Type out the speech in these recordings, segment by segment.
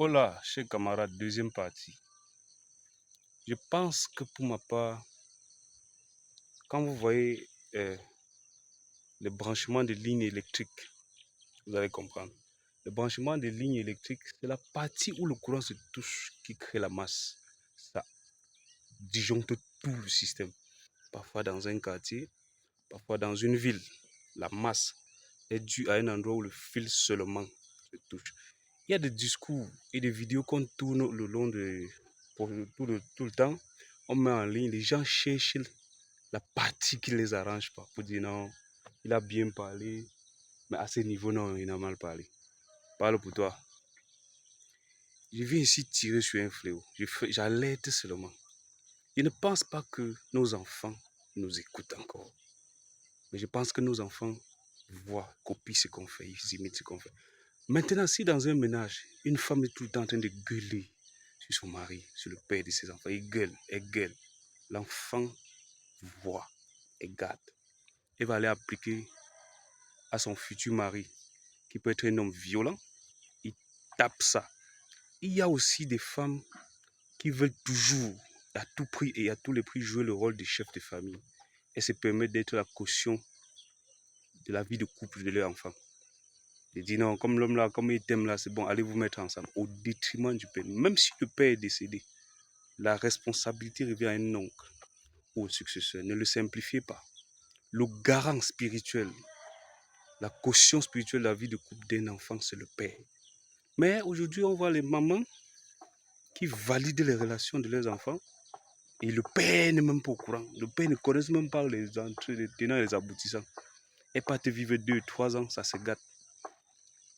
Hola, chers camarades, deuxième partie. Je pense que pour ma part, quand vous voyez le branchement des lignes électriques, vous allez comprendre. Le branchement des lignes électriques, c'est la partie où le courant se touche qui crée la masse. Ça disjoncte tout le système. Parfois dans un quartier, parfois dans une ville, la masse est due à un endroit où le fil seulement se touche. Il y a des discours et des vidéos qu'on tourne le long de tout le temps. On met en ligne, les gens cherchent la partie qui les arrange pas pour dire non, il a bien parlé, mais à ce niveau, non, il a mal parlé. Parle pour toi. Je viens ici tirer sur un fléau. J'alerte seulement. Je ne pense pas que nos enfants nous écoutent encore. Mais je pense que nos enfants voient, copient ce qu'on fait, ils imitent ce qu'on fait. Maintenant, si dans un ménage, une femme est tout le temps en train de gueuler sur son mari, sur le père de ses enfants, elle gueule, elle gueule, l'enfant voit et garde. Elle va aller appliquer à son futur mari, qui peut être un homme violent, il tape ça. Il y a aussi des femmes qui veulent toujours, à tout prix et à tous les prix, jouer le rôle de chef de famille et se permettre d'être la caution de la vie de couple de leur enfant. Il dit non, comme l'homme là, comme il t'aime là, c'est bon, allez vous mettre ensemble, au détriment du père. Même si le père est décédé, la responsabilité revient à un oncle ou au successeur. Ne le simplifiez pas. Le garant spirituel, la caution spirituelle de la vie de couple d'un enfant, c'est le père. Mais aujourd'hui, on voit les mamans qui valident les relations de leurs enfants et le père n'est même pas au courant. Le père ne connaît même pas les entrées, les tenants et les aboutissants. Et pas te vivre 2, 3 ans, ça se gâte.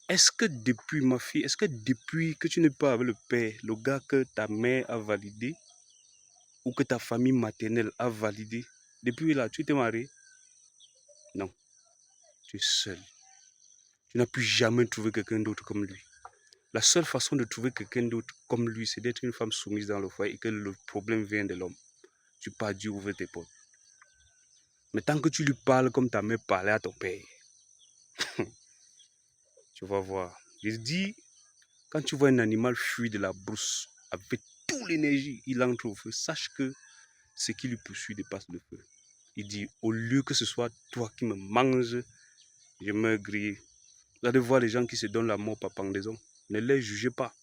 Est-ce que depuis, ma fille, est-ce que depuis que tu n'es pas avec le père, le gars que ta mère a validé ou que ta famille maternelle a validé, depuis là, tu t'es marié? Non, tu es seul. Tu n'as plus jamais trouvé quelqu'un d'autre comme lui. La seule façon de trouver quelqu'un d'autre comme lui, c'est d'être une femme soumise dans le foyer et que le problème vient de l'homme. Tu pars Dieu ouvre tes portes. Mais tant que tu lui parles comme ta mère parlait à ton père, tu vas voir. Je dis, quand tu vois un animal fuir de la brousse avec toute l'énergie, il entre au feu, sache que ce qui lui poursuit dépasse le feu. Il dit, au lieu que ce soit toi qui me manges, je meurs grillé. Vous allez voir les gens qui se donnent la mort par pendaison. Ne les jugez pas.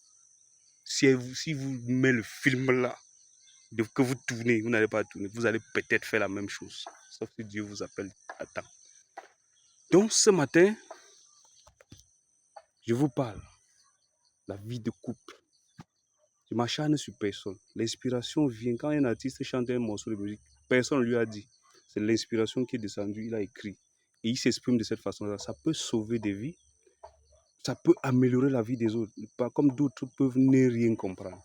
Si vous mettez le film là, que vous tournez, vous n'allez pas tourner, vous allez peut-être faire la même chose. Sauf si Dieu vous appelle à temps. Donc ce matin, je vous parle de la vie de couple. Je m'acharne sur personne. L'inspiration vient quand un artiste chante un morceau de musique. Personne ne lui a dit. C'est l'inspiration qui est descendue, il a écrit. Et il s'exprime de cette façon-là. Ça peut sauver des vies. Ça peut améliorer la vie des autres. Pas comme d'autres peuvent ne rien comprendre.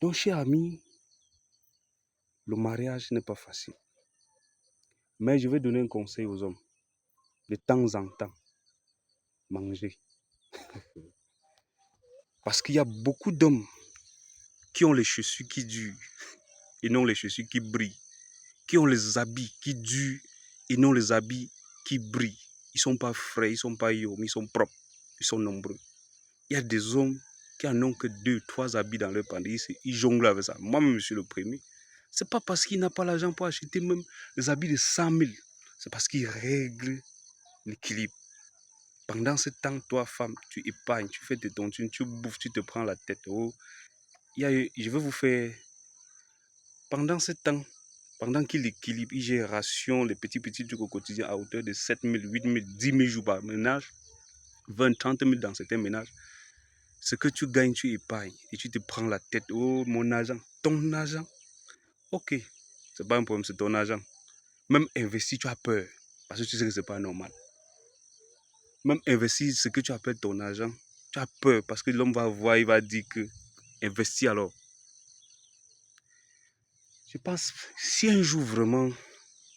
Donc, chers amis, le mariage n'est pas facile. Mais je vais donner un conseil aux hommes. De temps en temps, manger. Parce qu'il y a beaucoup d'hommes qui ont les chaussures qui durent et non les chaussures qui brillent. Qui ont les habits qui durent et non les habits qui brillent. Ils ne sont pas frais, ils ne sont pas yo, mais ils sont propres, ils sont nombreux. Il y a des hommes qui n'en ont que 2, 3 habits dans leur panier, ils jonglent avec ça. Moi-même, je suis le premier. Ce n'est pas parce qu'il n'a pas l'argent pour acheter même les habits de 100 000. C'est parce qu'il règle l'équilibre. Pendant ce temps, toi, femme, tu épargnes, tu fais tes tontines, tu bouffes, tu te prends la tête. Oh, je vais vous faire... Pendant ce temps, pendant qu'il équilibre, il gère ration, les petits trucs au quotidien à hauteur de 7 000, 8 000, 10 000 jours par ménage, 20, 30 000 dans certains ménages. Ce que tu gagnes, tu épargnes et tu te prends la tête. Oh, mon argent, ton argent. Ok, c'est pas un problème, c'est ton argent. Même investi, tu as peur parce que tu sais que c'est pas normal. Même investir ce que tu appelles ton argent, tu as peur parce que l'homme va voir, il va dire que investis alors. Je pense, si un jour vraiment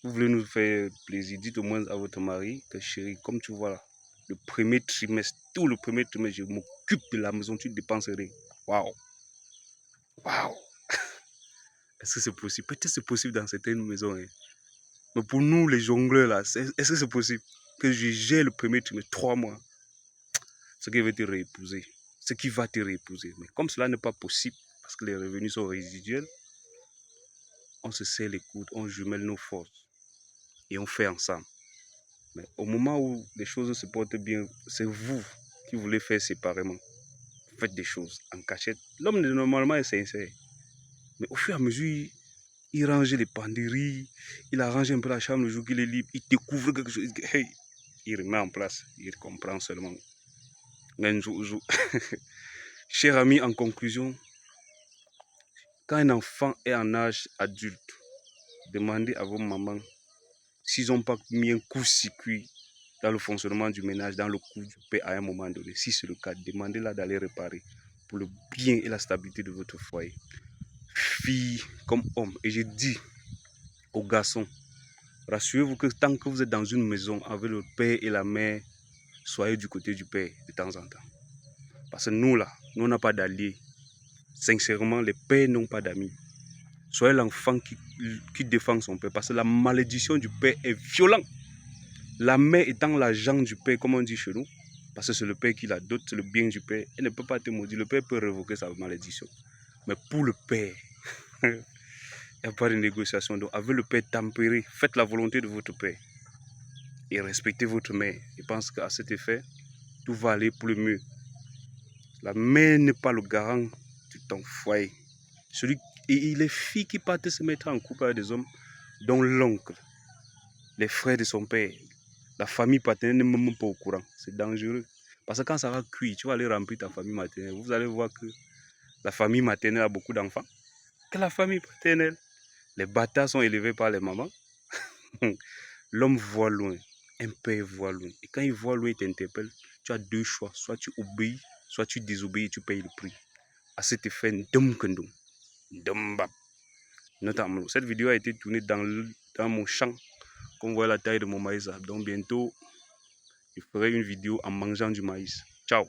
vous voulez nous faire plaisir, dites au moins à votre mari que chérie, comme tu vois là, le premier trimestre, tout le premier trimestre, je m'occupe de la maison, tu dépenses rien. Waouh! Waouh! Est-ce que c'est possible? Peut-être c'est possible dans certaines maisons. Hein. Mais pour nous, les jongleurs là, est-ce que c'est possible que je gère le premier trimestre, 3 mois? Ce qui veut te réépouser. ce qui va te réépouser. Mais comme cela n'est pas possible, parce que les revenus sont résiduels, on se serre les coudes, on jumelle nos forces et on fait ensemble. Mais au moment où les choses se portent bien, c'est vous qui voulez faire séparément. Vous faites des choses en cachette. L'homme normalement est sincère. Mais au fur et à mesure, il range les penderies, il arrange un peu la chambre le jour qu'il est libre, il découvre quelque chose, hey, il remet en place, il comprend seulement. Cher ami, en conclusion, quand un enfant est en âge adulte, demandez à vos mamans s'ils n'ont pas mis un coup-circuit dans le fonctionnement du ménage, dans le coût du paix à un moment donné. Si c'est le cas, demandez-la d'aller réparer pour le bien et la stabilité de votre foyer. Fille comme homme. Et je dis aux garçons, rassurez-vous que tant que vous êtes dans une maison avec le père et la mère, soyez du côté du père de temps en temps. Parce que nous là, nous on n'a pas d'alliés. Sincèrement, les pères n'ont pas d'amis. Soyez l'enfant qui défend son père. Parce que la malédiction du père est violente. La mère étant l'agent du père, comme on dit chez nous, parce que c'est le père qui la dote, c'est le bien du père, elle ne peut pas te maudire. Le père peut révoquer sa malédiction. Mais pour le père, il n'y a pas de négociation. Donc, avec le père tempéré, faites la volonté de votre père et respectez votre mère. Je pense qu'à cet effet, tout va aller pour le mieux. La mère n'est pas le garant de ton foyer. Et les filles qui partent se mettre en couple avec des hommes, dont l'oncle, les frères de son père, la famille paternelle n'est même pas au courant. C'est dangereux. Parce que quand ça va cuire, tu vas aller remplir ta famille maternelle. Vous allez voir que la famille maternelle a beaucoup d'enfants. Que la famille paternelle, les bâtards sont élevés par les mamans. L'homme voit loin. Un père voit loin. Et quand il voit loin, il t'interpelle. Tu as deux choix. Soit tu obéis, soit tu désobéis et tu payes le prix. À cet effet, ndum. Notamment, cette vidéo a été tournée dans mon champ. Comme vous voyez la taille de mon maïs. Donc bientôt, je ferai une vidéo en mangeant du maïs. Ciao.